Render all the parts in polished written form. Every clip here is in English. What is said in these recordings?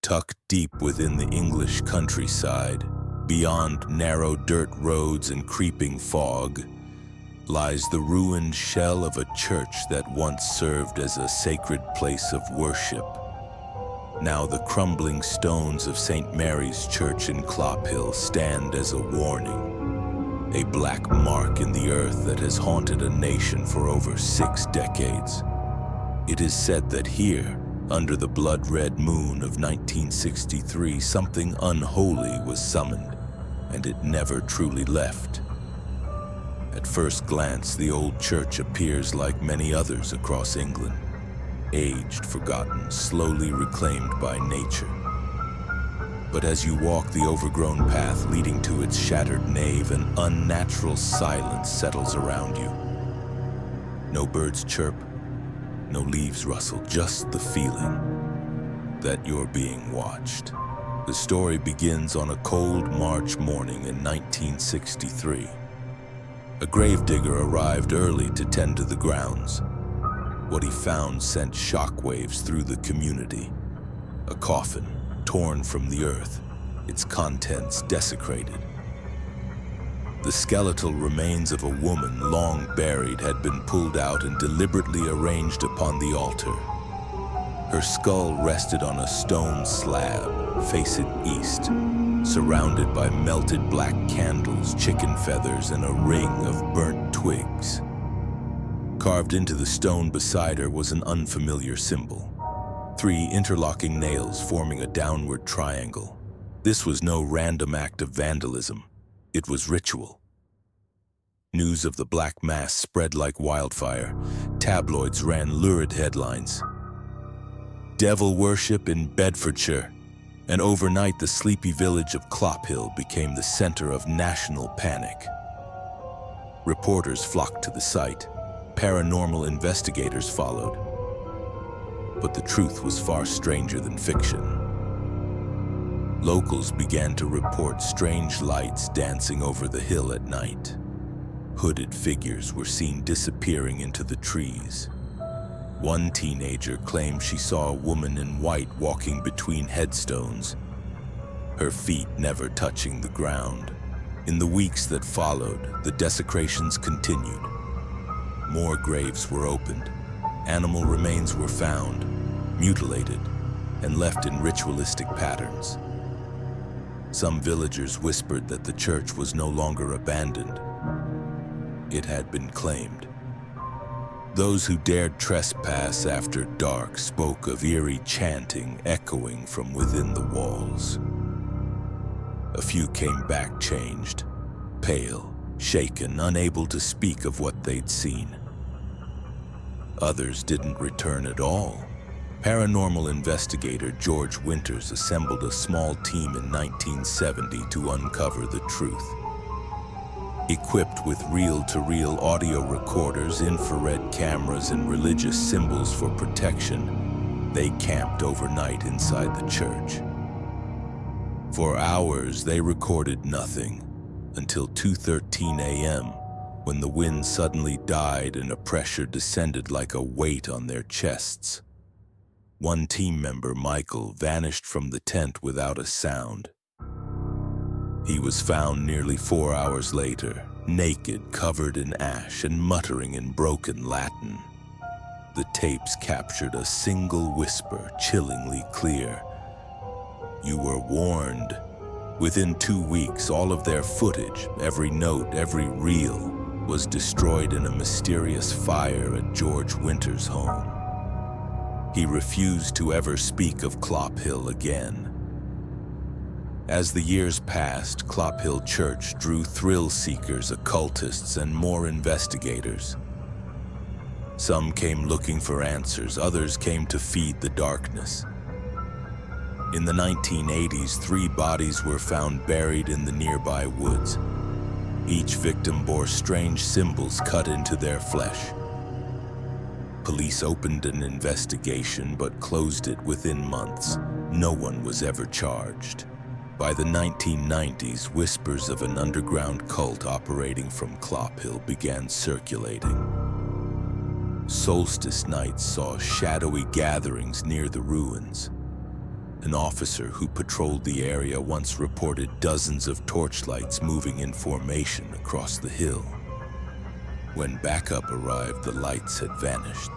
Tucked deep within the English countryside, beyond narrow dirt roads and creeping fog, lies the ruined shell of a church that once served as a sacred place of worship. Now the crumbling stones of St. Mary's Church in ClopHill stand as a warning, a black mark in the earth that has haunted a nation for over 6 decades. It is said that here, under the blood-red moon of 1963, something unholy was summoned, and it never truly left. At first glance, the old church appears like many others across England, aged, forgotten, slowly reclaimed by nature. But as you walk the overgrown path leading to its shattered nave, an unnatural silence settles around you. No birds chirp, no leaves rustle, just the feeling that you're being watched. The story begins on a cold March morning in 1963. A gravedigger arrived early to tend to the grounds. What he found sent shockwaves through the community. A coffin torn from the earth, its contents desecrated. The skeletal remains of a woman long buried had been pulled out and deliberately arranged upon the altar. Her skull rested on a stone slab, facing east, surrounded by melted black candles, chicken feathers, and a ring of burnt twigs. Carved into the stone beside her was an unfamiliar symbol. 3 interlocking nails forming a downward triangle. This was no random act of vandalism. It was ritual. News of the Black Mass spread like wildfire. Tabloids ran lurid headlines. Devil worship in Bedfordshire. And overnight, the sleepy village of ClopHill became the center of national panic. Reporters flocked to the site. Paranormal investigators followed. But the truth was far stranger than fiction. Locals began to report strange lights dancing over the hill at night. Hooded figures were seen disappearing into the trees. One teenager claimed she saw a woman in white walking between headstones, her feet never touching the ground. In the weeks that followed, the desecrations continued. More graves were opened. Animal remains were found, mutilated, and left in ritualistic patterns. Some villagers whispered that the church was no longer abandoned. It had been claimed. Those who dared trespass after dark spoke of eerie chanting echoing from within the walls. A few came back changed, pale, shaken, unable to speak of what they'd seen. Others didn't return at all. Paranormal investigator George Winters assembled a small team in 1970 to uncover the truth. Equipped with reel-to-reel audio recorders, infrared cameras, and religious symbols for protection, they camped overnight inside the church. For hours, they recorded nothing until 2:13 a.m., when the wind suddenly died and a pressure descended like a weight on their chests. One team member, Michael, vanished from the tent without a sound. He was found nearly 4 hours later, naked, covered in ash, and muttering in broken Latin. The tapes captured a single whisper, chillingly clear. "You were warned." Within 2 weeks, all of their footage, every note, every reel, was destroyed in a mysterious fire at George Winters' home. He refused to ever speak of ClopHill again. As the years passed, ClopHill Church drew thrill seekers, occultists, and more investigators. Some came looking for answers, others came to feed the darkness. In the 1980s, 3 bodies were found buried in the nearby woods. Each victim bore strange symbols cut into their flesh. Police opened an investigation but closed it within months. No one was ever charged. By the 1990s, whispers of an underground cult operating from ClopHill began circulating. Solstice nights saw shadowy gatherings near the ruins. An officer who patrolled the area once reported dozens of torchlights moving in formation across the hill. When backup arrived, the lights had vanished,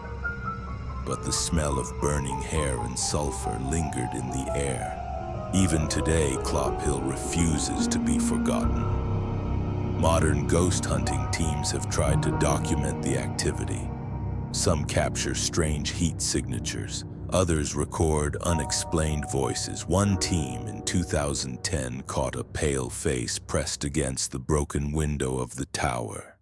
but the smell of burning hair and sulfur lingered in the air. Even today, ClopHill refuses to be forgotten. Modern ghost hunting teams have tried to document the activity. Some capture strange heat signatures. Others record unexplained voices. One team in 2010 caught a pale face pressed against the broken window of the tower.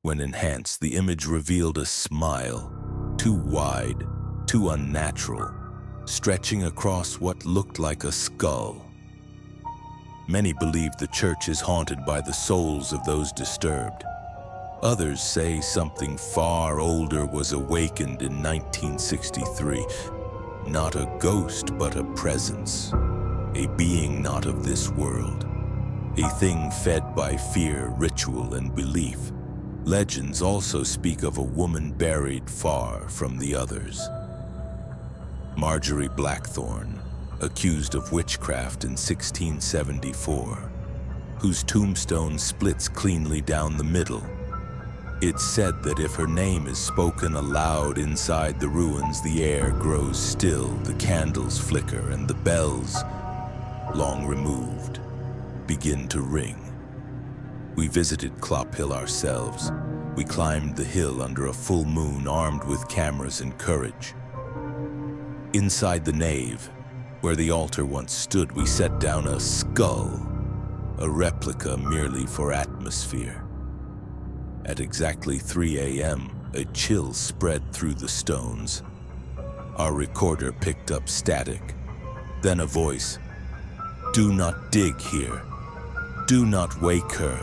When enhanced, the image revealed a smile, too wide, too unnatural, stretching across what looked like a skull. Many believe the church is haunted by the souls of those disturbed. Others say something far older was awakened in 1963. Not a ghost, but a presence. A being not of this world. A thing fed by fear, ritual, and belief. Legends also speak of a woman buried far from the others. Marjorie Blackthorne, accused of witchcraft in 1674, whose tombstone splits cleanly down the middle. It's said that if her name is spoken aloud inside the ruins, the air grows still, the candles flicker, and the bells, long removed, begin to ring. We visited ClopHill ourselves. We climbed the hill under a full moon, armed with cameras and courage. Inside the nave, where the altar once stood, we set down a skull, a replica merely for atmosphere. At exactly 3 a.m., a chill spread through the stones. Our recorder picked up static, then a voice. "Do not dig here. Do not wake her."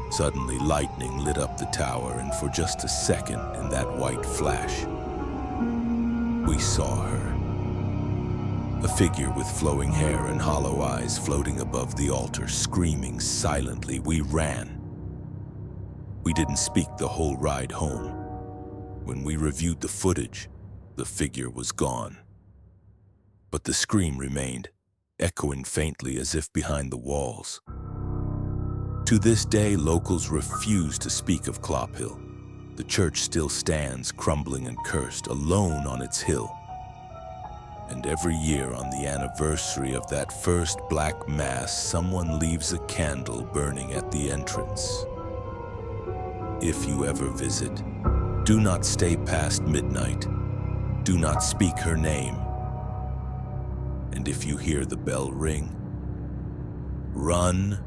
Suddenly, lightning lit up the tower, and for just a second, in that white flash, we saw her. A figure with flowing hair and hollow eyes floating above the altar, screaming silently. We ran. We didn't speak the whole ride home. When we reviewed the footage, the figure was gone. But the scream remained, echoing faintly as if behind the walls. To this day, locals refuse to speak of ClopHill. The church still stands, crumbling and cursed, alone on its hill. And every year on the anniversary of that first Black Mass, someone leaves a candle burning at the entrance. If you ever visit, do not stay past midnight. Do not speak her name. And if you hear the bell ring, run